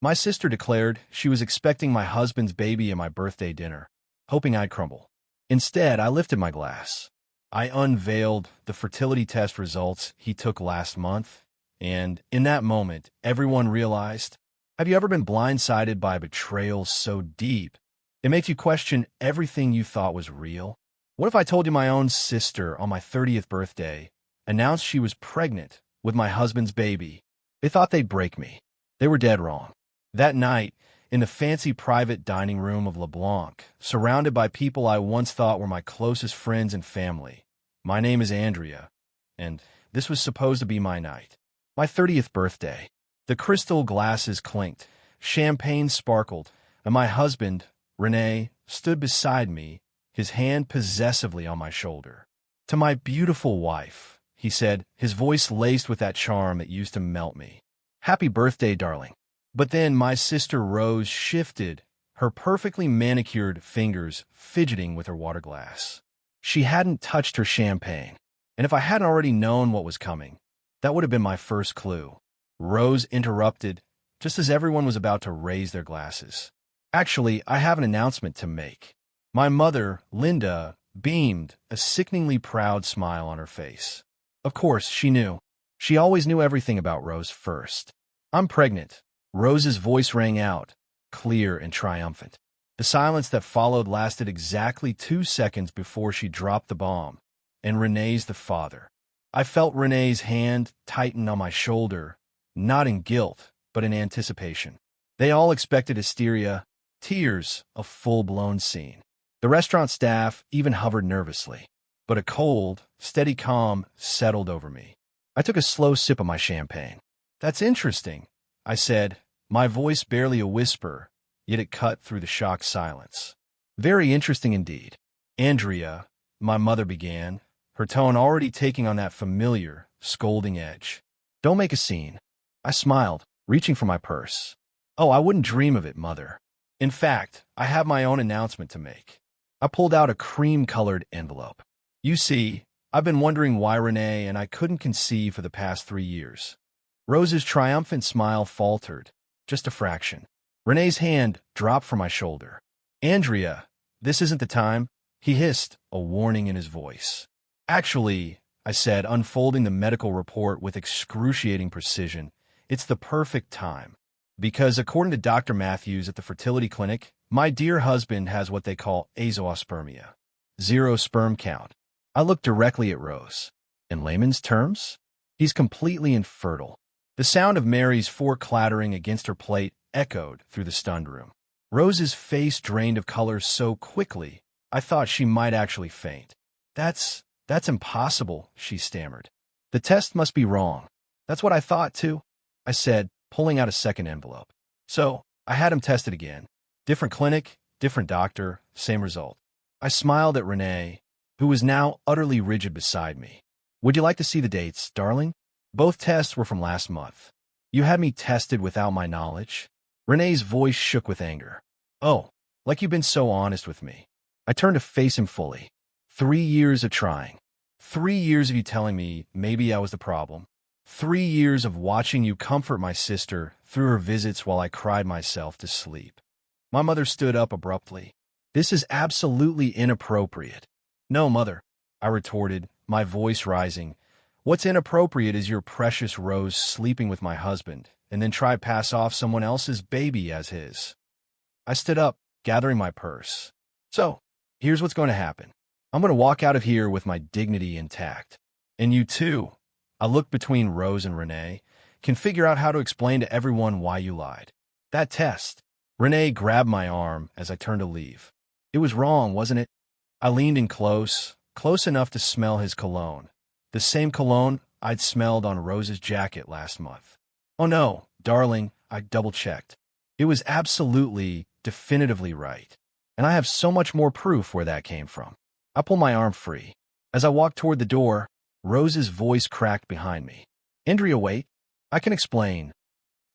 My sister declared she was expecting my husband's baby at my birthday dinner, hoping I'd crumble. Instead, I lifted my glass. I unveiled the fertility test results he took last month, and in that moment, everyone realized, have you ever been blindsided by a betrayal so deep it makes you question everything you thought was real? What if I told you my own sister on my 30th birthday announced she was pregnant with my husband's baby? They thought they'd break me. They were dead wrong. That night, in the fancy private dining room of LeBlanc, surrounded by people I once thought were my closest friends and family. My name is Andrea, and this was supposed to be my night. My 30th birthday. The crystal glasses clinked, champagne sparkled, and my husband, René, stood beside me, his hand possessively on my shoulder. To my beautiful wife, he said, his voice laced with that charm that used to melt me. Happy birthday, darling. But then my sister Rose shifted, her perfectly manicured fingers fidgeting with her water glass. She hadn't touched her champagne, and if I hadn't already known what was coming, that would have been my first clue. Rose interrupted, just as everyone was about to raise their glasses. Actually, I have an announcement to make. My mother, Linda, beamed, a sickeningly proud smile on her face. Of course, she knew. She always knew everything about Rose first. I'm pregnant. Rose's voice rang out, clear and triumphant. The silence that followed lasted exactly 2 seconds before she dropped the bomb. And René's the father. I felt René's hand tighten on my shoulder, not in guilt, but in anticipation. They all expected hysteria, tears, a full-blown scene. The restaurant staff even hovered nervously. But a cold, steady calm settled over me. I took a slow sip of my champagne. That's interesting, I said, my voice barely a whisper, yet it cut through the shocked silence. Very interesting indeed. Andrea, my mother began, her tone already taking on that familiar, scolding edge. Don't make a scene. I smiled, reaching for my purse. Oh, I wouldn't dream of it, Mother. In fact, I have my own announcement to make. I pulled out a cream-colored envelope. You see, I've been wondering why René and I couldn't conceive for the past 3 years. Rose's triumphant smile faltered, just a fraction. René's hand dropped from my shoulder. Andrea, this isn't the time, he hissed, a warning in his voice. Actually, I said, unfolding the medical report with excruciating precision, it's the perfect time. Because according to Dr. Matthews at the fertility clinic, my dear husband has what they call azoospermia, 0 sperm count. I looked directly at Rose. In layman's terms, he's completely infertile. The sound of Mary's fork clattering against her plate echoed through the stunned room. Rose's face drained of color so quickly, I thought she might actually faint. That's impossible, she stammered. The test must be wrong. That's what I thought, too, I said, pulling out a second envelope. So, I had him tested again. Different clinic, different doctor, same result. I smiled at René, who was now utterly rigid beside me. Would you like to see the dates, darling? Both tests were from last month. You had me tested without my knowledge? René's voice shook with anger. Oh, like you've been so honest with me. I turned to face him fully. 3 years of trying. 3 years of you telling me maybe I was the problem. 3 years of watching you comfort my sister through her visits while I cried myself to sleep. My mother stood up abruptly. This is absolutely inappropriate. No, Mother, I retorted, my voice rising. What's inappropriate is your precious Rose sleeping with my husband, and then try pass off someone else's baby as his. I stood up, gathering my purse. So, here's what's going to happen. I'm going to walk out of here with my dignity intact. And you too, I looked between Rose and René, can figure out how to explain to everyone why you lied. That test. René grabbed my arm as I turned to leave. It was wrong, wasn't it? I leaned in close enough to smell his cologne. The same cologne I'd smelled on Rose's jacket last month. Oh no, darling, I double-checked. It was absolutely, definitively right. And I have so much more proof where that came from. I pulled my arm free. As I walked toward the door, Rose's voice cracked behind me. Andrea, wait. I can explain.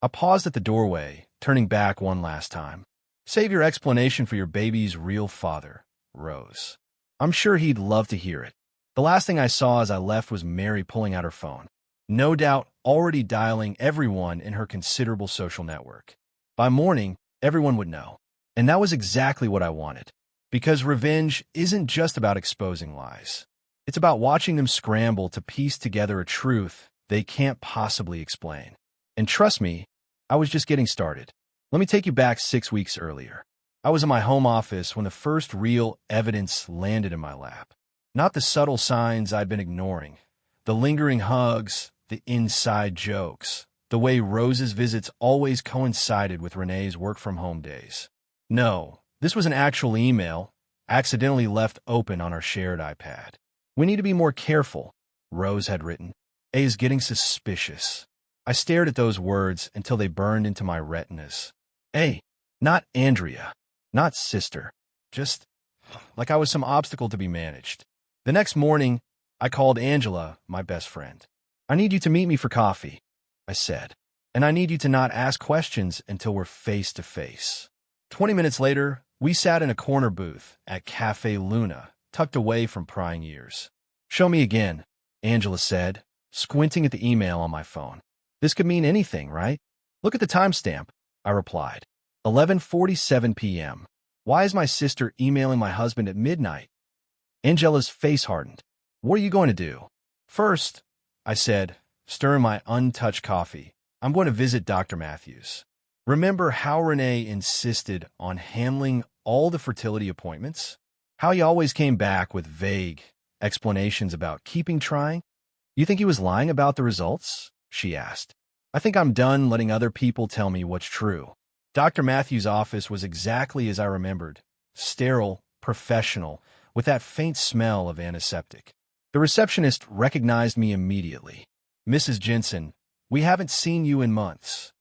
I paused at the doorway, turning back one last time. Save your explanation for your baby's real father, Rose. I'm sure he'd love to hear it. The last thing I saw as I left was Mary pulling out her phone. No doubt already dialing everyone in her considerable social network. By morning, everyone would know. And that was exactly what I wanted. Because revenge isn't just about exposing lies. It's about watching them scramble to piece together a truth they can't possibly explain. And trust me, I was just getting started. Let me take you back 6 weeks earlier. I was in my home office when the first real evidence landed in my lap. Not the subtle signs I'd been ignoring, the lingering hugs, the inside jokes, the way Rose's visits always coincided with Renee's work-from-home days. No, this was an actual email, accidentally left open on our shared iPad. "We need to be more careful," Rose had written. "A is getting suspicious." I stared at those words until they burned into my retinas. A, not Andrea, not sister, just like I was some obstacle to be managed. The next morning, I called Angela, my best friend. "I need you to meet me for coffee," I said. "And I need you to not ask questions until we're face to face." 20 minutes later, we sat in a corner booth at Cafe Luna, tucked away from prying ears. "Show me again," Angela said, squinting at the email on my phone. "This could mean anything, right?" "Look at the timestamp," I replied. 11:47 p.m. "Why is my sister emailing my husband at midnight?" Angela's face hardened. "What are you going to do?" "First," I said, stirring my untouched coffee, "I'm going to visit Dr. Matthews. Remember how Renee insisted on handling all the fertility appointments? How he always came back with vague explanations about keeping trying? You think he was lying about the results?" she asked. "I think I'm done letting other people tell me what's true." Dr. Matthews' office was exactly as I remembered, sterile, professional, with that faint smell of antiseptic. The receptionist recognized me immediately. "Mrs. Jensen, we haven't seen you in months."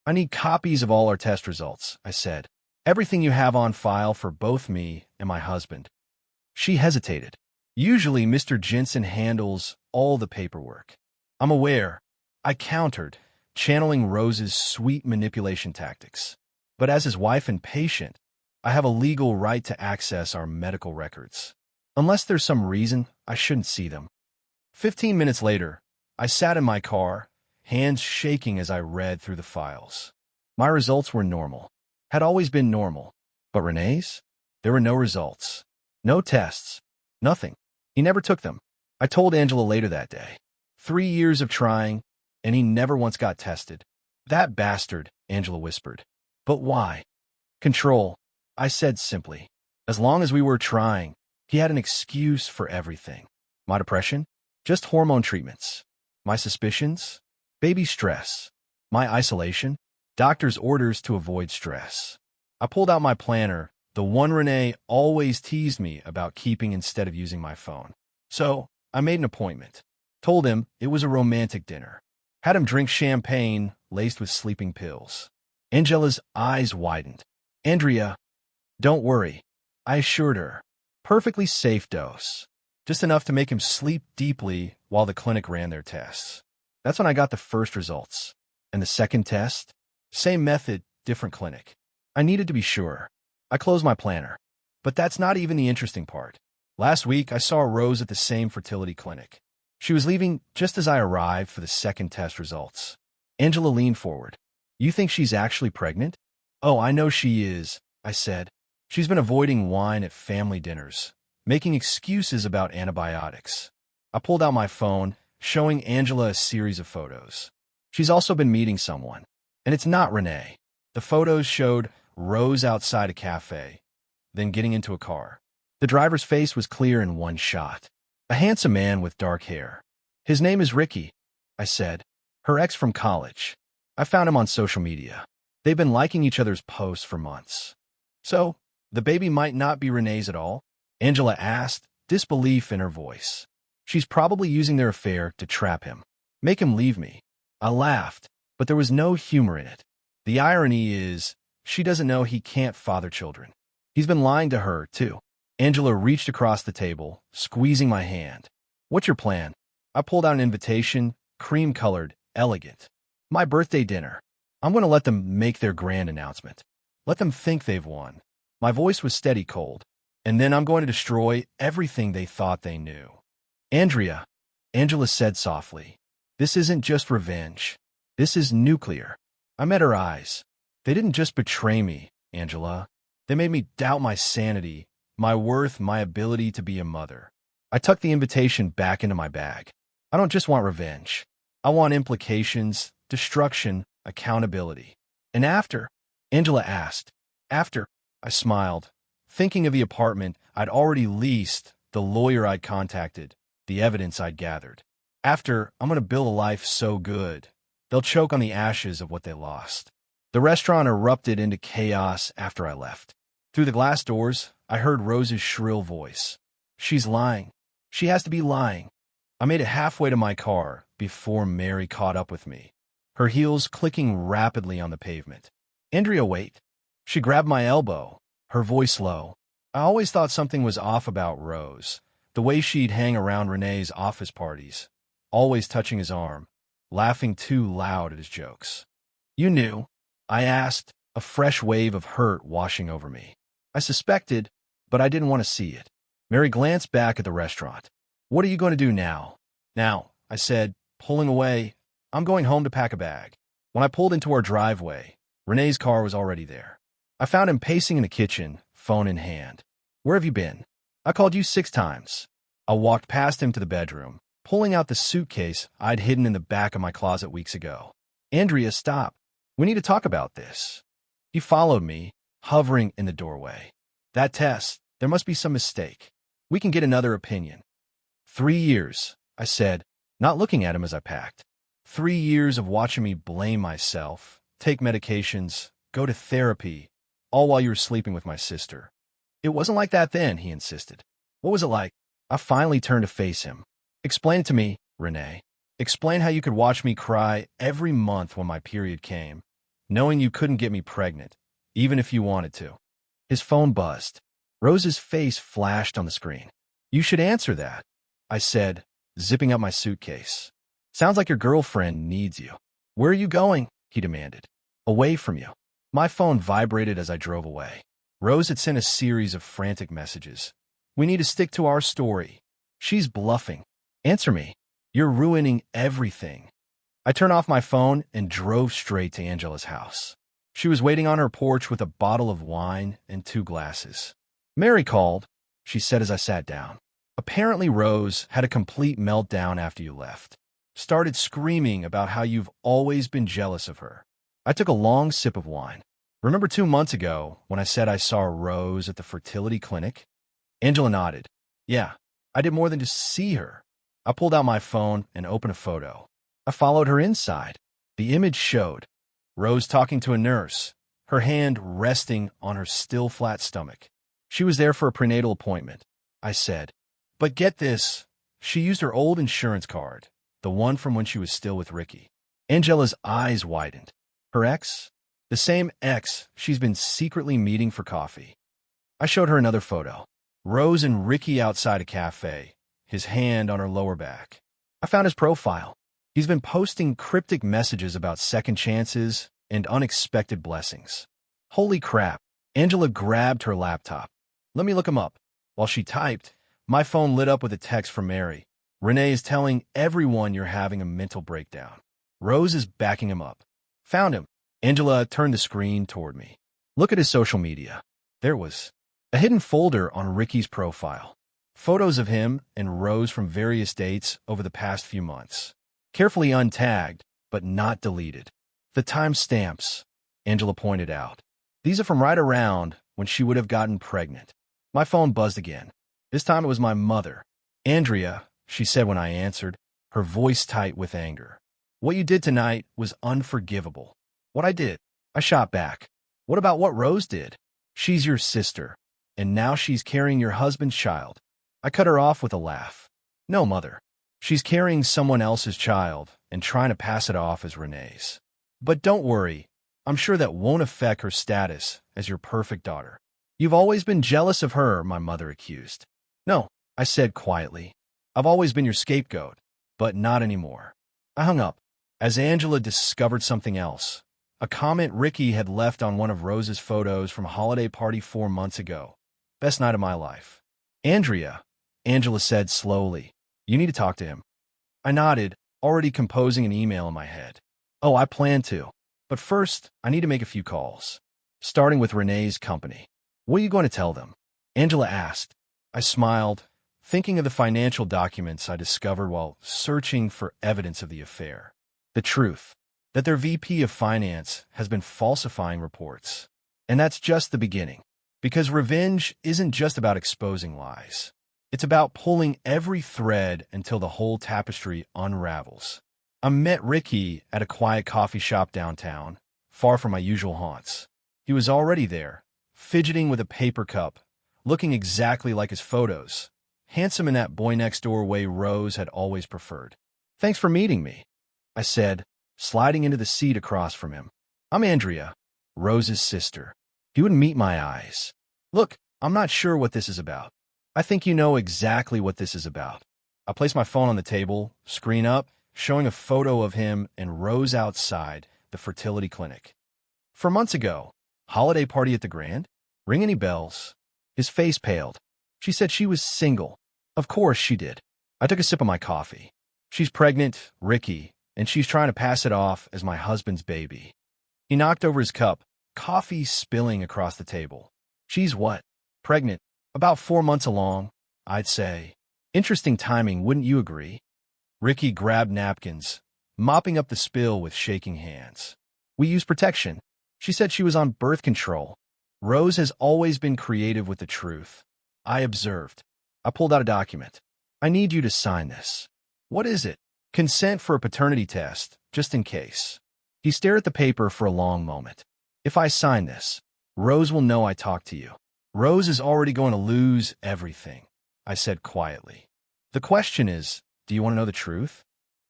"I need copies of all our test results," I said. "Everything you have on file for both me and my husband." She hesitated. "Usually, Mr. Jensen handles all the paperwork." "I'm aware," I countered, channeling Rose's sweet manipulation tactics. "But as his wife and patient, I have a legal right to access our medical records. Unless there's some reason I shouldn't see them." 15 minutes later, I sat in my car, hands shaking as I read through the files. My results were normal, had always been normal. But Renee's? There were no results. No tests. Nothing. He never took them. I told Angela later that day. 3 years of trying, and he never once got tested. "That bastard," Angela whispered. "But why?" "Control," I said simply. As long as we were trying, he had an excuse for everything. My depression? Just hormone treatments. My suspicions? Baby stress. My isolation? Doctor's orders to avoid stress. I pulled out my planner, the one Renee always teased me about keeping instead of using my phone. So I made an appointment. Told him it was a romantic dinner. Had him drink champagne laced with sleeping pills. Angela's eyes widened. "Andrea, don't worry," I assured her. "Perfectly safe dose. Just enough to make him sleep deeply while the clinic ran their tests." That's when I got the first results. And the second test? Same method, different clinic. I needed to be sure. I closed my planner. But that's not even the interesting part. Last week, I saw Rose at the same fertility clinic. She was leaving just as I arrived for the second test results. Angela leaned forward. "You think she's actually pregnant?" "Oh, I know she is," I said. "She's been avoiding wine at family dinners, making excuses about antibiotics." I pulled out my phone, showing Angela a series of photos. She's also been meeting someone. And it's not Renee. The photos showed Rose outside a cafe, then getting into a car. The driver's face was clear in one shot. A handsome man with dark hair. "His name is Ricky," I said. "Her ex from college. I found him on social media. They've been liking each other's posts for months." "So, the baby might not be Renee's at all?" Angela asked, disbelief in her voice. "She's probably using their affair to trap him. Make him leave me." I laughed, but there was no humor in it. The irony is, she doesn't know he can't father children. He's been lying to her, too. Angela reached across the table, squeezing my hand. "What's your plan?" I pulled out an invitation, cream-colored, elegant. "My birthday dinner. I'm going to let them make their grand announcement. Let them think they've won." My voice was steady cold. "And then I'm going to destroy everything they thought they knew." "Andrea," Angela said softly, "this isn't just revenge. This is nuclear." I met her eyes. They didn't just betray me, Angela. They made me doubt my sanity, my worth, my ability to be a mother. I tucked the invitation back into my bag. I don't just want revenge. I want implications, destruction, accountability. And after? Angela asked. After? I smiled, thinking of the apartment I'd already leased, the lawyer I'd contacted, the evidence I'd gathered. After, I'm going to build a life so good, they'll choke on the ashes of what they lost. The restaurant erupted into chaos after I left. Through the glass doors, I heard Rose's shrill voice. She's lying. She has to be lying. I made it halfway to my car before Mary caught up with me, her heels clicking rapidly on the pavement. Andrea, wait. She grabbed my elbow, her voice low. I always thought something was off about Rose, the way she'd hang around Renee's office parties, always touching his arm, laughing too loud at his jokes. You knew? I asked, a fresh wave of hurt washing over me. I suspected, but I didn't want to see it. Mary glanced back at the restaurant. What are you going to do now? Now, I said, pulling away. I'm going home to pack a bag. When I pulled into our driveway, Renee's car was already there. I found him pacing in the kitchen, phone in hand. Where have you been? I called you 6 times. I walked past him to the bedroom, pulling out the suitcase I'd hidden in the back of my closet weeks ago. Andrea, stop. We need to talk about this. He followed me, hovering in the doorway. That test, there must be some mistake. We can get another opinion. 3 years, I said, not looking at him as I packed. 3 years of watching me blame myself, take medications, go to therapy, all while you were sleeping with my sister. It wasn't like that then, he insisted. What was it like? I finally turned to face him. Explain it to me, Renee. Explain how you could watch me cry every month when my period came, knowing you couldn't get me pregnant, even if you wanted to. His phone buzzed. Rose's face flashed on the screen. You should answer that, I said, zipping up my suitcase. Sounds like your girlfriend needs you. Where are you going? He demanded. Away from you. My phone vibrated as I drove away. Rose had sent a series of frantic messages. We need to stick to our story. She's bluffing. Answer me. You're ruining everything. I turned off my phone and drove straight to Angela's house. She was waiting on her porch with a bottle of wine and 2 glasses. Mary called, she said as I sat down. Apparently Rose had a complete meltdown after you left. Started screaming about how you've always been jealous of her. I took a long sip of wine. Remember 2 months ago when I said I saw Rose at the fertility clinic? Angela nodded. Yeah, I did more than just see her. I pulled out my phone and opened a photo. I followed her inside. The image showed Rose talking to a nurse, her hand resting on her still flat stomach. She was there for a prenatal appointment, I said. But get this, she used her old insurance card, the one from when she was still with Ricky. Angela's eyes widened. Her ex? The same ex she's been secretly meeting for coffee. I showed her another photo. Rose and Ricky outside a cafe, his hand on her lower back. I found his profile. He's been posting cryptic messages about second chances and unexpected blessings. Holy crap. Angela grabbed her laptop. Let me look him up. While she typed, my phone lit up with a text from Mary. Renee is telling everyone you're having a mental breakdown. Rose is backing him up. Found him. Angela turned the screen toward me. Look at his social media. There was a hidden folder on Ricky's profile. Photos of him and Rose from various dates over the past few months. Carefully untagged, but not deleted. The timestamps, Angela pointed out. These are from right around when she would have gotten pregnant. My phone buzzed again. This time it was my mother. Andrea, she said when I answered, her voice tight with anger. What you did tonight was unforgivable. What I did? I shot back. What about what Rose did? She's your sister, and now she's carrying your husband's child. I cut her off with a laugh. No, mother. She's carrying someone else's child and trying to pass it off as Renee's. But don't worry. I'm sure that won't affect her status as your perfect daughter. You've always been jealous of her, my mother accused. No, I said quietly. I've always been your scapegoat, but not anymore. I hung up as Angela discovered something else. A comment Ricky had left on one of Rose's photos from a holiday party 4 months ago. Best night of my life. Andrea, Angela said slowly. You need to talk to him. I nodded, already composing an email in my head. Oh, I plan to. But first, I need to make a few calls. Starting with Renee's company. What are you going to tell them? Angela asked. I smiled, thinking of the financial documents I discovered while searching for evidence of the affair. The truth, that their VP of Finance has been falsifying reports. And that's just the beginning. Because revenge isn't just about exposing lies. It's about pulling every thread until the whole tapestry unravels. I met Ricky at a quiet coffee shop downtown, far from my usual haunts. He was already there, fidgeting with a paper cup, looking exactly like his photos, handsome in that boy-next-door way Rose had always preferred. Thanks for meeting me, I said, sliding into the seat across from him. I'm Andrea, Rose's sister. He wouldn't meet my eyes. Look, I'm not sure what this is about. I think you know exactly what this is about. I placed my phone on the table, screen up, showing a photo of him and Rose outside the fertility clinic. 4 months ago, holiday party at the Grand? Ring any bells? His face paled. She said she was single. Of course she did. I took a sip of my coffee. She's pregnant, Ricky, and she's trying to pass it off as my husband's baby. He knocked over his cup, coffee spilling across the table. She's what? Pregnant. About 4 months along, I'd say. Interesting timing, wouldn't you agree? Ricky grabbed napkins, mopping up the spill with shaking hands. We use protection. She said she was on birth control. Rose has always been creative with the truth. I observed. I pulled out a document. I need you to sign this. What is it? Consent for a paternity test, just in case. He stared at the paper for a long moment. If I sign this, Rose will know I talked to you. Rose is already going to lose everything, I said quietly. The question is, do you want to know the truth?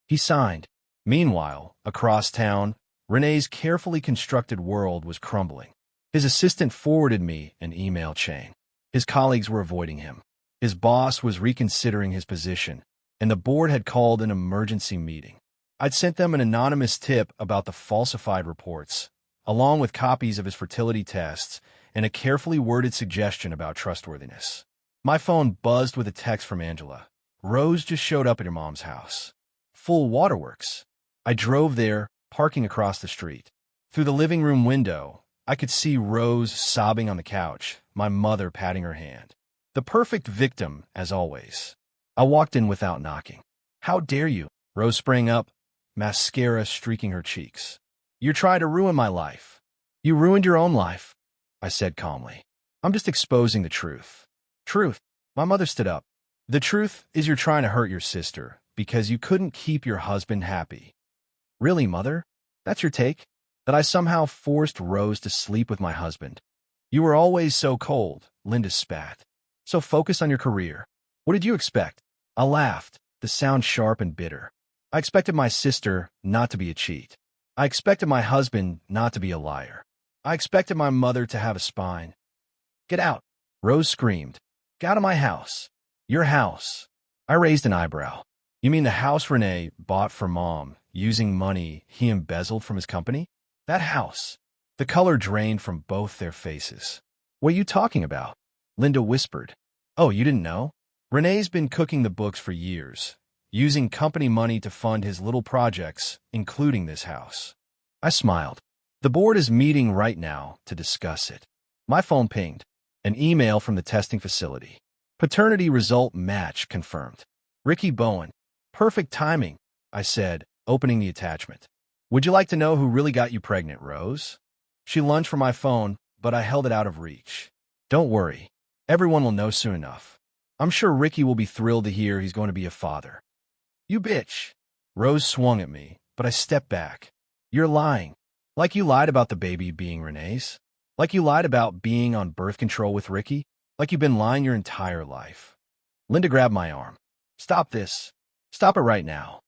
He signed. Meanwhile, across town, Renee's carefully constructed world was crumbling. His assistant forwarded me an email chain. His colleagues were avoiding him. His boss was reconsidering his position, and the board had called an emergency meeting. I'd sent them an anonymous tip about the falsified reports, along with copies of his fertility tests and a carefully worded suggestion about trustworthiness. My phone buzzed with a text from Angela. Rose just showed up at your mom's house. Full waterworks. I drove there, parking across the street. Through the living room window, I could see Rose sobbing on the couch, my mother patting her hand. The perfect victim, as always. I walked in without knocking. How dare you? Rose sprang up, mascara streaking her cheeks. You're trying to ruin my life. You ruined your own life, I said calmly. I'm just exposing the truth. Truth. My mother stood up. The truth is you're trying to hurt your sister because you couldn't keep your husband happy. Really, Mother? That's your take? That I somehow forced Rose to sleep with my husband? You were always so cold, Linda spat. So focus on your career. What did you expect? I laughed, the sound sharp and bitter. I expected my sister not to be a cheat. I expected my husband not to be a liar. I expected my mother to have a spine. Get out, Rose screamed. Get out of my house. Your house. I raised an eyebrow. You mean the house Renee bought for Mom, using money he embezzled from his company? That house. The color drained from both their faces. What are you talking about? Linda whispered. Oh, you didn't know? Renee's been cooking the books for years, using company money to fund his little projects, including this house. I smiled. The board is meeting right now to discuss it. My phone pinged. An email from the testing facility. Paternity result match confirmed. Ricky Bowen. Perfect timing, I said, opening the attachment. Would you like to know who really got you pregnant, Rose? She lunged for my phone, but I held it out of reach. Don't worry. Everyone will know soon enough. I'm sure Ricky will be thrilled to hear he's going to be a father. You bitch. Rose swung at me, but I stepped back. You're lying. Like you lied about the baby being Renee's. Like you lied about being on birth control with Ricky. Like you've been lying your entire life. Linda grabbed my arm. Stop this. Stop it right now.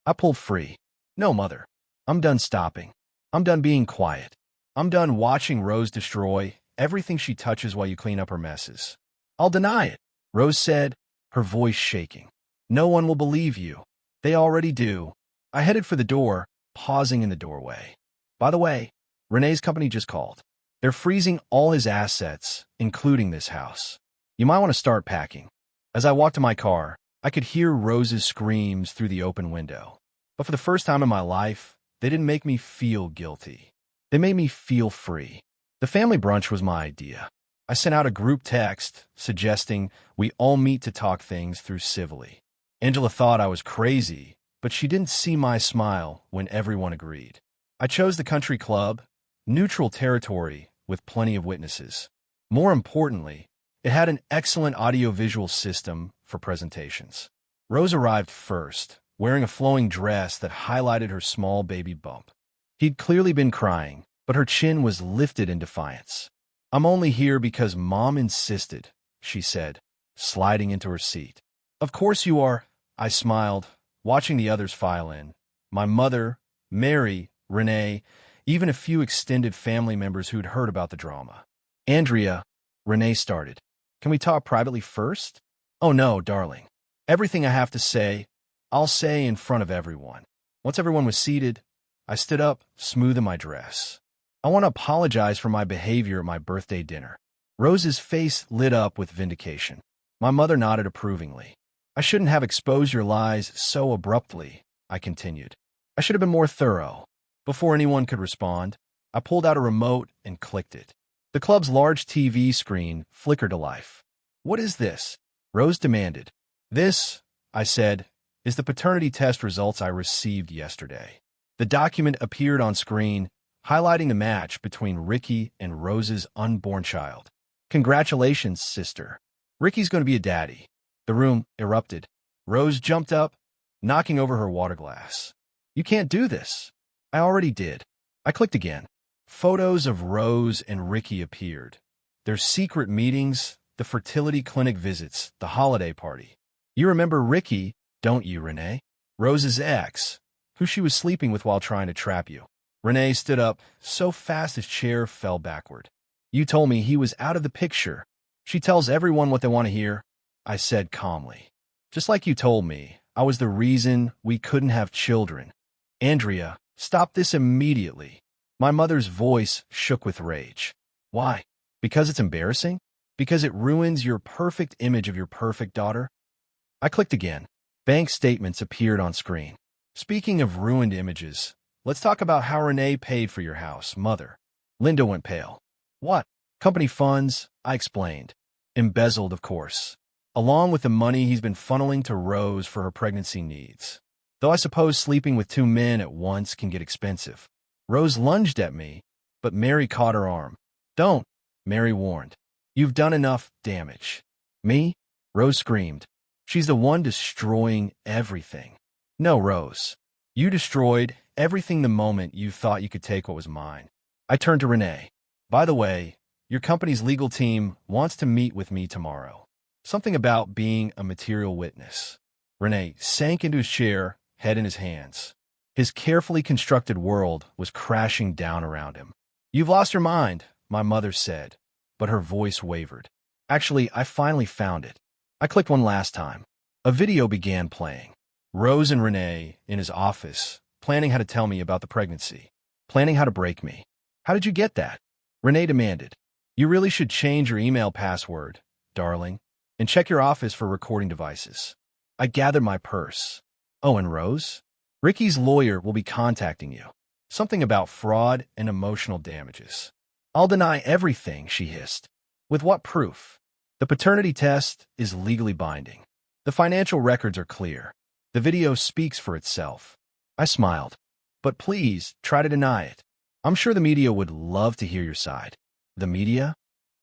I pulled free. No, Mother. I'm done stopping. I'm done being quiet. I'm done watching Rose destroy everything she touches while you clean up her messes. I'll deny it, Rose said, her voice shaking. No one will believe you. They already do. I headed for the door, pausing in the doorway. By the way, Renee's company just called. They're freezing all his assets, including this house. You might want to start packing. As I walked to my car, I could hear Rose's screams through the open window. But for the first time in my life, they didn't make me feel guilty. They made me feel free. The family brunch was my idea. I sent out a group text suggesting we all meet to talk things through civilly. Angela thought I was crazy, but she didn't see my smile when everyone agreed. I chose the country club, neutral territory with plenty of witnesses. More importantly, it had an excellent audio-visual system for presentations. Rose arrived first, wearing a flowing dress that highlighted her small baby bump. He'd clearly been crying, but her chin was lifted in defiance. "I'm only here because Mom insisted," she said, sliding into her seat. "Of course you are," I smiled, watching the others file in. My mother, Mary, Renee, even a few extended family members who'd heard about the drama. "Andrea," Renee started. "Can we talk privately first?" "Oh no, darling. Everything I have to say, I'll say in front of everyone." Once everyone was seated, I stood up, smoothing my dress. "I want to apologize for my behavior at my birthday dinner." Rose's face lit up with vindication. My mother nodded approvingly. "I shouldn't have exposed your lies so abruptly," I continued. "I should have been more thorough." Before anyone could respond, I pulled out a remote and clicked it. The club's large TV screen flickered to life. "What is this?" Rose demanded. "This," I said, "is the paternity test results I received yesterday." The document appeared on screen, highlighting the match between Ricky and Rose's unborn child. "Congratulations, sister. Ricky's going to be a daddy." The room erupted. Rose jumped up, knocking over her water glass. "You can't do this." "I already did." I clicked again. Photos of Rose and Ricky appeared. Their secret meetings, the fertility clinic visits, the holiday party. "You remember Ricky, don't you, Renee? Rose's ex, who she was sleeping with while trying to trap you." Renee stood up so fast his chair fell backward. "You told me he was out of the picture." "She tells everyone what they want to hear," I said calmly. "Just like you told me, I was the reason we couldn't have children." "Andrea, stop this immediately." My mother's voice shook with rage. "Why? Because it's embarrassing? Because it ruins your perfect image of your perfect daughter?" I clicked again. Bank statements appeared on screen. "Speaking of ruined images, let's talk about how Renee paid for your house, Mother." Linda went pale. "What?" "Company funds," I explained. "Embezzled, of course. Along with the money he's been funneling to Rose for her pregnancy needs. Though I suppose sleeping with two men at once can get expensive." Rose lunged at me, but Mary caught her arm. "Don't," Mary warned. "You've done enough damage." "Me?" Rose screamed. "She's the one destroying everything." "No, Rose. You destroyed everything the moment you thought you could take what was mine." I turned to Renee. "By the way, your company's legal team wants to meet with me tomorrow. Something about being a material witness." Renee sank into his chair, head in his hands. His carefully constructed world was crashing down around him. "You've lost your mind," my mother said, but her voice wavered. "Actually, I finally found it." I clicked one last time. A video began playing. Rose and Renee in his office, planning how to tell me about the pregnancy, planning how to break me. "How did you get that?" Renee demanded. "You really should change your email password, darling, and check your office for recording devices." I gathered my purse. "Oh, and Rose? Ricky's lawyer will be contacting you. Something about fraud and emotional damages." "I'll deny everything," she hissed. "With what proof?" "The paternity test is legally binding. The financial records are clear. The video speaks for itself." I smiled. "But please, try to deny it. I'm sure the media would love to hear your side." "The media?"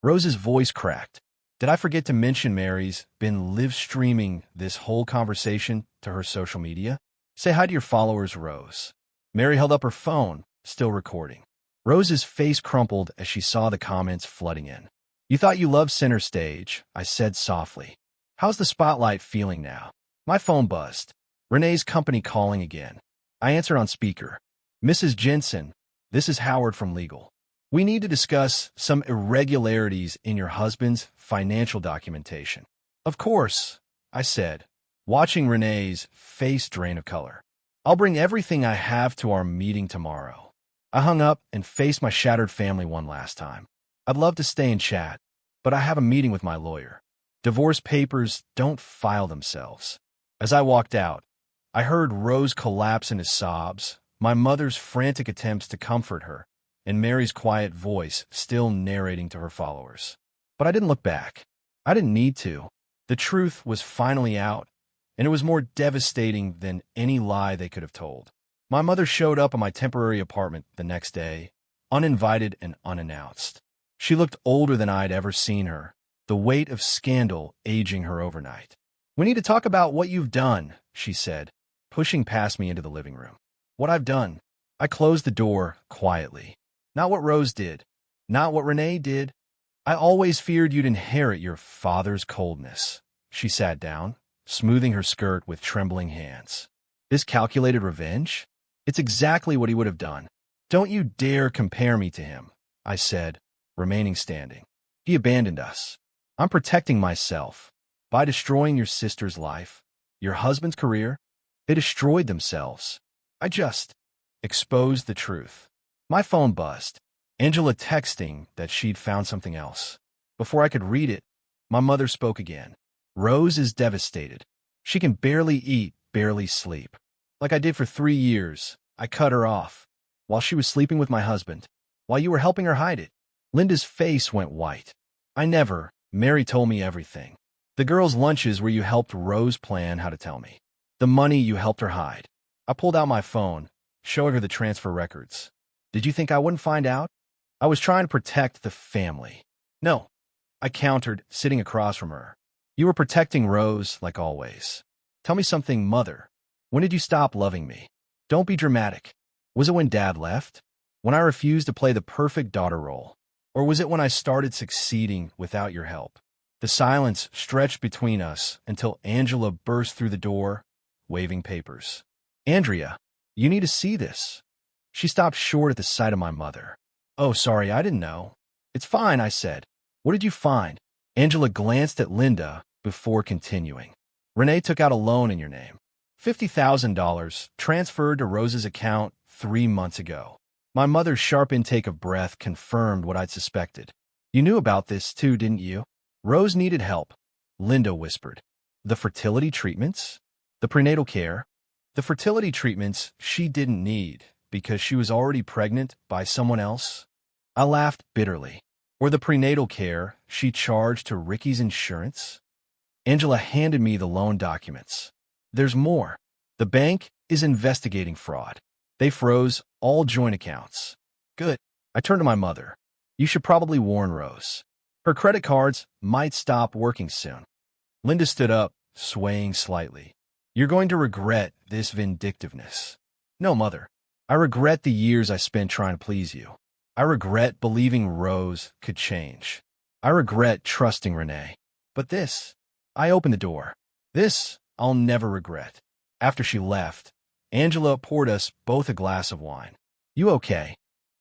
Rose's voice cracked. Did I forget to mention Mary's been live streaming this whole conversation to her social media? "Say hi to your followers, Rose." Mary held up her phone, still recording. Rose's face crumpled as she saw the comments flooding in. "You thought you loved center stage," I said softly. "How's the spotlight feeling now?" My phone buzzed. Renee's company calling again. I answered on speaker. "Mrs. Jensen, this is Howard from legal. We need to discuss some irregularities in your husband's financial documentation." "Of course," I said, watching Renee's face drain of color. "I'll bring everything I have to our meeting tomorrow." I hung up and faced my shattered family one last time. I'd love to stay and chat, but I have a meeting with my lawyer. Divorce papers don't file themselves. As I walked out, I heard Rose collapse into sobs, my mother's frantic attempts to comfort her, and Mary's quiet voice still narrating to her followers. But I didn't look back. I didn't need to. The truth was finally out, and it was more devastating than any lie they could have told. My mother showed up at my temporary apartment the next day, uninvited and unannounced. She looked older than I'd ever seen her, the weight of scandal aging her overnight. "We need to talk about what you've done," she said, pushing past me into the living room. "What I've done?" I closed the door quietly. "Not what Rose did. Not what Renee did. I always feared you'd inherit your father's coldness." She sat down, smoothing her skirt with trembling hands. "This calculated revenge? It's exactly what he would have done. Don't you dare compare me to him," I said, remaining standing. "He abandoned us. I'm protecting myself. By destroying your sister's life, your husband's career, they destroyed themselves. I just exposed the truth." My phone buzzed. Angela texting that she'd found something else. Before I could read it, my mother spoke again. "Rose is devastated. She can barely eat, barely sleep. Like I did for 3 years, I cut her off. While she was sleeping with my husband. While you were helping her hide it." Linda's face went white. Mary told me everything. The girls' lunches where you helped Rose plan how to tell me. The money you helped her hide." I pulled out my phone, showing her the transfer records. "Did you think I wouldn't find out?" "I was trying to protect the family." "No," I countered, sitting across from her. "You were protecting Rose, like always. Tell me something, Mother. When did you stop loving me? Don't be dramatic. Was it when Dad left? When I refused to play the perfect daughter role? Or was it when I started succeeding without your help?" The silence stretched between us until Angela burst through the door, waving papers. "Andrea, you need to see this." She stopped short at the sight of my mother. "Oh, sorry, I didn't know." "It's fine," I said. "What did you find?" Angela glanced at Linda before continuing. "Renee took out a loan in your name. $50,000 transferred to Rose's account 3 months ago." My mother's sharp intake of breath confirmed what I'd suspected. "You knew about this too, didn't you?" "Rose needed help," Linda whispered. "The fertility treatments? The prenatal care?" "The fertility treatments she didn't need because she was already pregnant by someone else?" I laughed bitterly. "Or the prenatal care she charged to Ricky's insurance?" Angela handed me the loan documents. "There's more. The bank is investigating fraud. They froze all joint accounts." "Good." I turned to my mother. "You should probably warn Rose. Her credit cards might stop working soon." Linda stood up, swaying slightly. "You're going to regret this vindictiveness." "No, Mother. I regret the years I spent trying to please you. I regret believing Rose could change. I regret trusting Renee. But this," I opened the door. "This I'll never regret." After she left, Angela poured us both a glass of wine. "You okay?"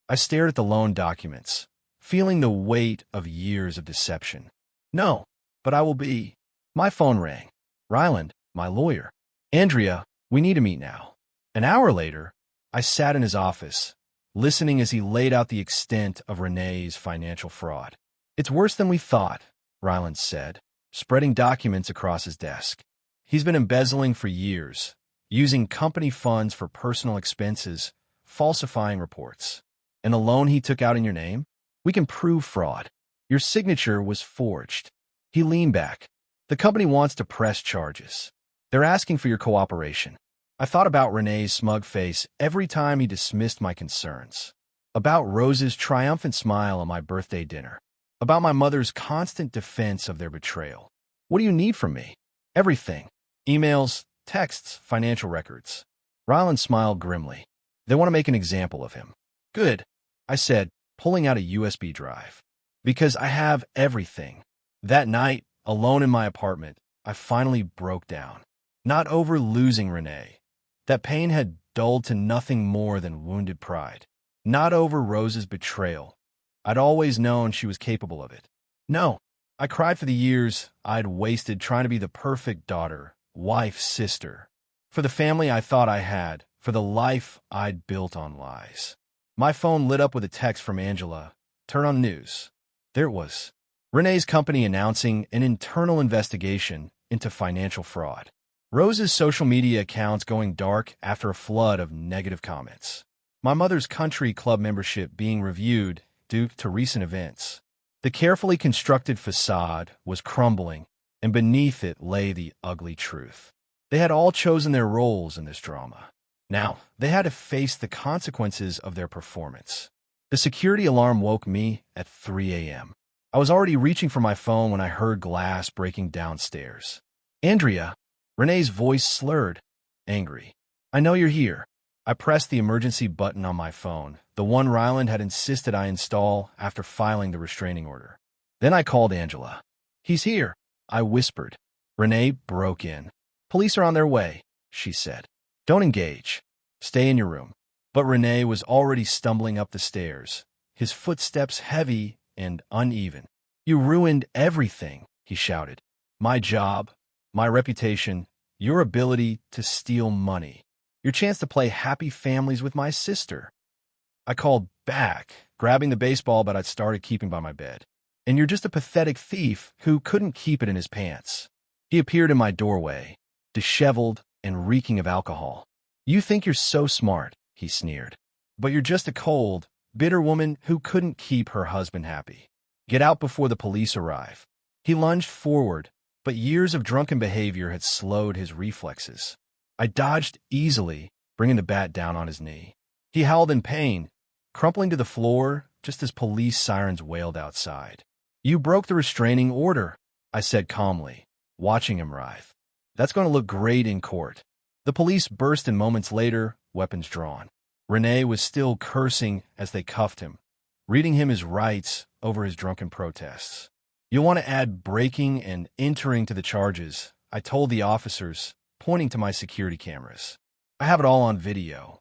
I stared at the loan documents, feeling the weight of years of deception. "No, but I will be." My phone rang. Ryland, my lawyer. "Andrea, we need to meet now." An hour later, I sat in his office, listening as he laid out the extent of Renee's financial fraud. "It's worse than we thought," Ryland said, spreading documents across his desk. "He's been embezzling for years, using company funds for personal expenses, falsifying reports. And the loan he took out in your name? We can prove fraud. Your signature was forged." He leaned back. "The company wants to press charges. They're asking for your cooperation." I thought about Renee's smug face every time he dismissed my concerns. About Rose's triumphant smile on my birthday dinner. About my mother's constant defense of their betrayal. "What do you need from me?" "Everything. Emails, texts, financial records." Ryland smiled grimly. "They want to make an example of him." "Good," I said, pulling out a USB drive. "Because I have everything." That night, alone in my apartment, I finally broke down. Not over losing Renee. That pain had dulled to nothing more than wounded pride. Not over Rose's betrayal. I'd always known she was capable of it. No, I cried for the years I'd wasted trying to be the perfect daughter, wife, sister. For the family I thought I had, for the life I'd built on lies. My phone lit up with a text from Angela. "Turn on the news." There it was. Renee's company announcing an internal investigation into financial fraud. Rose's social media accounts going dark after a flood of negative comments. My mother's country club membership being reviewed due to recent events. The carefully constructed facade was crumbling, and beneath it lay the ugly truth. They had all chosen their roles in this drama. Now, they had to face the consequences of their performance. The security alarm woke me at 3 a.m. I was already reaching for my phone when I heard glass breaking downstairs. Andrea, Renee's voice slurred, angry. I know you're here. I pressed the emergency button on my phone, the one Ryland had insisted I install after filing the restraining order. Then I called Angela. He's here, I whispered. Renee broke in. Police are on their way, she said. Don't engage. Stay in your room. But Renee was already stumbling up the stairs, his footsteps heavy and uneven. You ruined everything, he shouted. My job, my reputation, your ability to steal money, your chance to play happy families with my sister. I called back, grabbing the baseball bat I'd started keeping by my bed. And you're just a pathetic thief who couldn't keep it in his pants. He appeared in my doorway, disheveled and reeking of alcohol. You think you're so smart, he sneered. But you're just a cold, bitter woman who couldn't keep her husband happy. Get out before the police arrive. He lunged forward, but years of drunken behavior had slowed his reflexes. I dodged easily, bringing the bat down on his knee. He howled in pain, crumpling to the floor just as police sirens wailed outside. You broke the restraining order, I said calmly, watching him writhe. That's going to look great in court. The police burst in moments later, weapons drawn. Renee was still cursing as they cuffed him, reading him his rights over his drunken protests. You'll want to add breaking and entering to the charges, I told the officers, pointing to my security cameras. I have it all on video.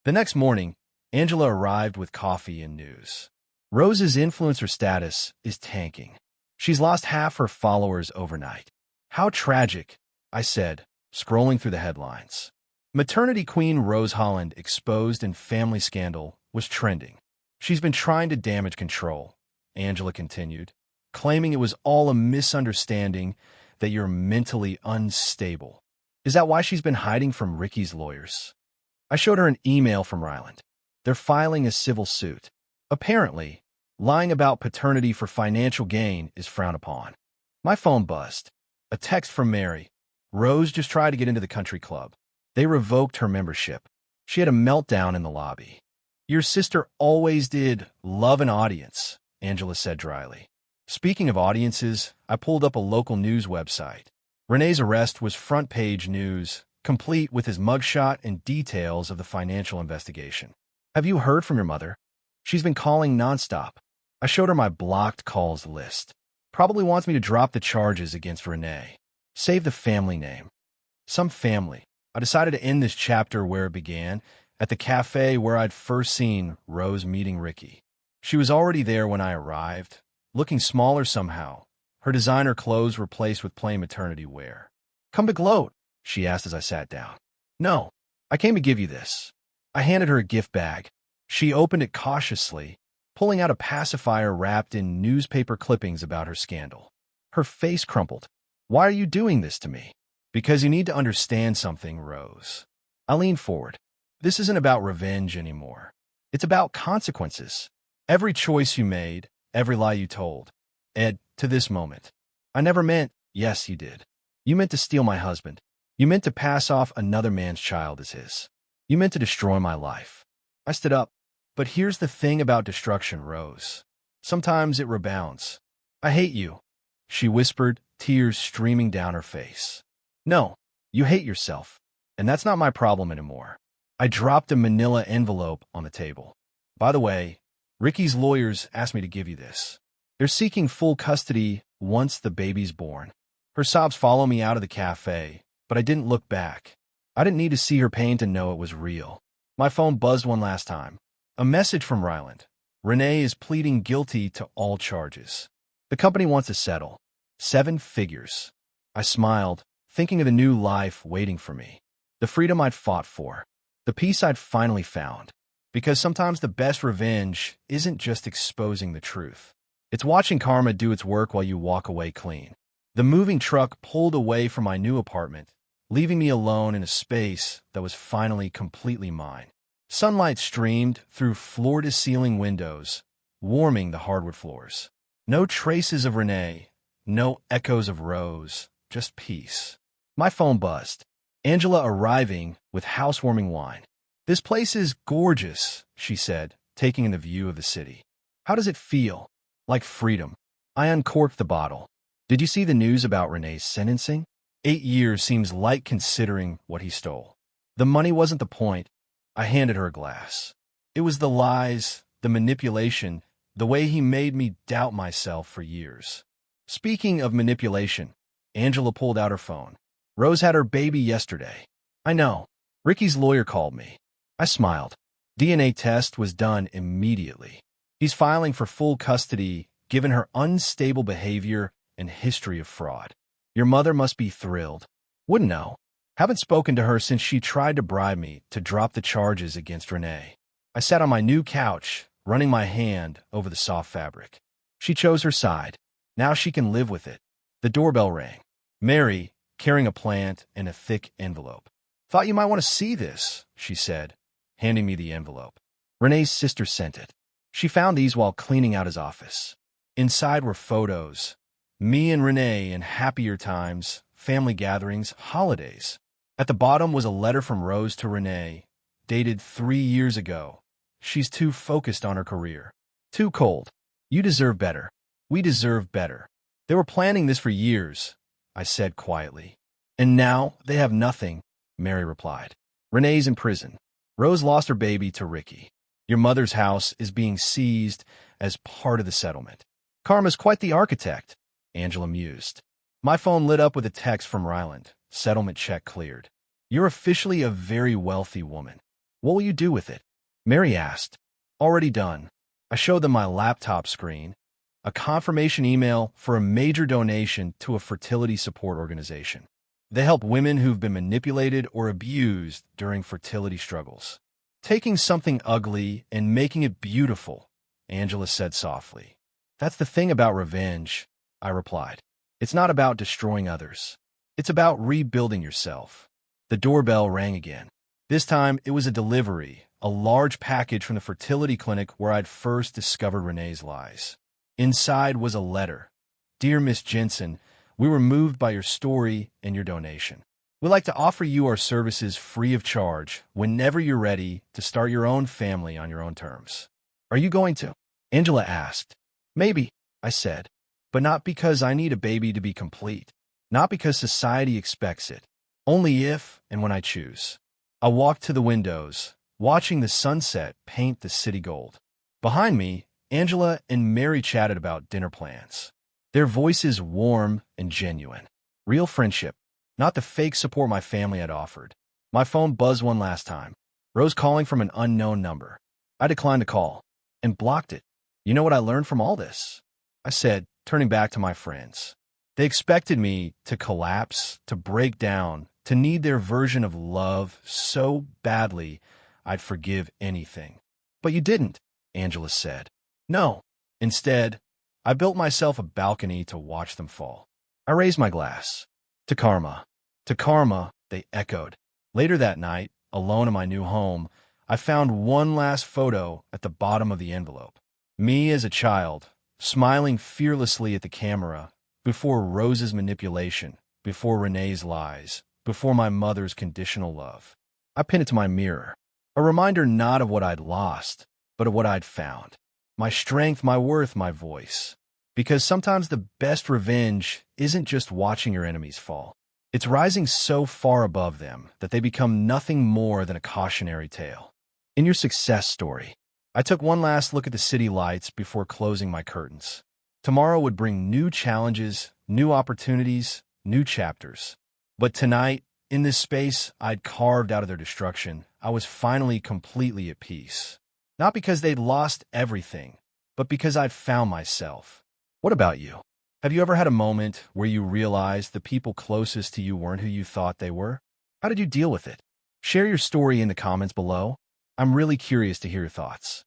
The next morning, Angela arrived with coffee and news. Rose's influencer status is tanking. She's lost half her followers overnight. How tragic, I said, scrolling through the headlines. Maternity queen Rose Holland exposed in family scandal was trending. She's been trying to damage control, Angela continued, claiming it was all a misunderstanding, that you're mentally unstable. Is that why she's been hiding from Ricky's lawyers? I showed her an email from Ryland. They're filing a civil suit. Apparently, lying about paternity for financial gain is frowned upon. My phone buzzed. A text from Mary. Rose just tried to get into the country club. They revoked her membership. She had a meltdown in the lobby. Your sister always did love an audience, Angela said dryly. Speaking of audiences, I pulled up a local news website. Renee's arrest was front-page news, complete with his mugshot and details of the financial investigation. Have you heard from your mother? She's been calling nonstop. I showed her my blocked calls list. Probably wants me to drop the charges against Renee. Save the family name. Some family. I decided to end this chapter where it began, at the cafe where I'd first seen Rose meeting Ricky. She was already there when I arrived, looking smaller somehow, her designer clothes replaced with plain maternity wear. Come to gloat, she asked as I sat down. No, I came to give you this. I handed her a gift bag. She opened it cautiously, pulling out a pacifier wrapped in newspaper clippings about her scandal. Her face crumpled. Why are you doing this to me? Because you need to understand something, Rose. I leaned forward. This isn't about revenge anymore. It's about consequences. Every choice you made, every lie you told. Ed, to this moment. I never meant, yes, you did. You meant to steal my husband. You meant to pass off another man's child as his. You meant to destroy my life. I stood up. But here's the thing about destruction, Rose. Sometimes it rebounds. I hate you, she whispered, tears streaming down her face. No, you hate yourself. And that's not my problem anymore. I dropped a manila envelope on the table. By the way, Ricky's lawyers asked me to give you this. They're seeking full custody once the baby's born. Her sobs follow me out of the cafe, but I didn't look back. I didn't need to see her pain to know it was real. My phone buzzed one last time. A message from Ryland. Renee is pleading guilty to all charges. The company wants to settle. 7 figures. I smiled, thinking of the new life waiting for me. The freedom I'd fought for. The peace I'd finally found. Because sometimes the best revenge isn't just exposing the truth. It's watching karma do its work while you walk away clean. The moving truck pulled away from my new apartment, leaving me alone in a space that was finally completely mine. Sunlight streamed through floor-to-ceiling windows, warming the hardwood floors. No traces of Renee, no echoes of Rose, just peace. My phone buzzed. Angela arriving with housewarming wine. "This place is gorgeous," she said, taking in the view of the city. "How does it feel?" "Like freedom." I uncorked the bottle. "Did you see the news about Renee's sentencing? 8 years seems light considering what he stole." "The money wasn't the point." I handed her a glass. "It was the lies, the manipulation, the way he made me doubt myself for years." Speaking of manipulation, Angela pulled out her phone. "Rose had her baby yesterday." "I know. Ricky's lawyer called me." I smiled. DNA test was done immediately. "He's filing for full custody, given her unstable behavior and history of fraud." "Your mother must be thrilled." "Wouldn't know. Haven't spoken to her since she tried to bribe me to drop the charges against Renee." I sat on my new couch, running my hand over the soft fabric. She chose her side. Now she can live with it. The doorbell rang. Mary, carrying a plant and a thick envelope. "Thought you might want to see this," she said, handing me the envelope. Renee's sister sent it. She found these while cleaning out his office. Inside were photos. Me and Renee in happier times, family gatherings, holidays. At the bottom was a letter from Rose to Renee, dated 3 years ago. "She's too focused on her career. Too cold. You deserve better. We deserve better." "They were planning this for years," I said quietly. "And now they have nothing," Mary replied. "Renee's in prison. Rose lost her baby to Ricky. Your mother's house is being seized as part of the settlement." "Karma's quite the architect," Angela mused. My phone lit up with a text from Ryland. Settlement check cleared. "You're officially a very wealthy woman. What will you do with it?" Mary asked. "Already done." I showed them my laptop screen, a confirmation email for a major donation to a fertility support organization. They help women who've been manipulated or abused during fertility struggles. "Taking something ugly and making it beautiful," Angela said softly. "That's the thing about revenge," I replied. "It's not about destroying others. It's about rebuilding yourself." The doorbell rang again. This time, it was a delivery, a large package from the fertility clinic where I'd first discovered Renee's lies. Inside was a letter. "Dear Miss Jensen, we were moved by your story and your donation. We'd like to offer you our services free of charge whenever you're ready to start your own family on your own terms." "Are you going to?" Angela asked. "Maybe," I said, "but not because I need a baby to be complete. Not because society expects it. Only if and when I choose." I walked to the windows, watching the sunset paint the city gold. Behind me, Angela and Mary chatted about dinner plans. Their voices warm and genuine. Real friendship, not the fake support my family had offered. My phone buzzed one last time. Rose calling from an unknown number. I declined the call and blocked it. "You know what I learned from all this?" I said, turning back to my friends. They expected me to collapse, to break down, to need their version of love so badly I'd forgive anything. "But you didn't," Angela said. "No. Instead, I built myself a balcony to watch them fall." I raised my glass. "To karma." "To karma," they echoed. Later that night, alone in my new home, I found one last photo at the bottom of the envelope. Me as a child, smiling fearlessly at the camera, before Rose's manipulation, before Renee's lies, before my mother's conditional love. I pinned it to my mirror, a reminder not of what I'd lost, but of what I'd found. My strength, my worth, my voice. Because sometimes the best revenge isn't just watching your enemies fall. It's rising so far above them that they become nothing more than a cautionary tale. In your success story, I took one last look at the city lights before closing my curtains. Tomorrow would bring new challenges, new opportunities, new chapters. But tonight, in this space I'd carved out of their destruction, I was finally completely at peace. Not because they'd lost everything, but because I'd found myself. What about you? Have you ever had a moment where you realized the people closest to you weren't who you thought they were? How did you deal with it? Share your story in the comments below. I'm really curious to hear your thoughts.